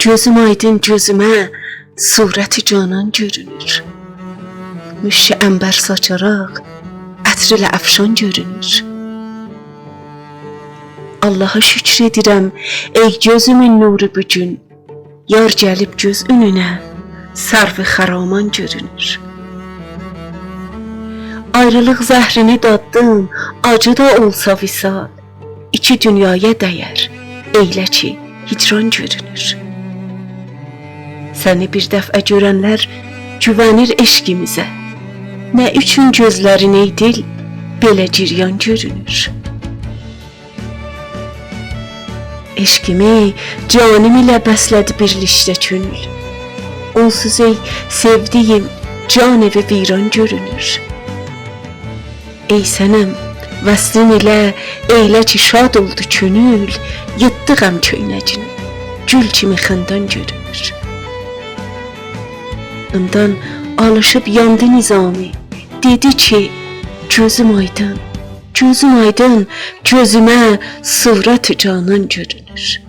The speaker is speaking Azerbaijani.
Gözüm aydın gözüme surəti canan görünür. Müşki əmbər saçaraq ətr ilə əfşan görünür. Allaha şükür edirəm ey gözümün nuru bugün. Yar gəlib göz önünə sarvı xaraman görünür. Ayrılıq zəhrini daddım, acı da olsa visal. İki dünyaya dəyər, eylə ki hicran görünür. Səni bir dəfə görənlər güvənir eşqimizə. Nə üçün gözlərin ey dil belə ciryan görünür. Eşqimi canım ilə bəslədi birlikdə könül. Onsuz ey sevdiyim can evi viran görünür. Ey sənəm vəslin ilə eylə ki şad oldu könül. Yıtdı qəm köynəcini, gül kimi xəndan görünür. Ondan alışıb yandı nizami. Dedi ki gözüm aydın, gözüm aydın, gözümə surət canan görünür.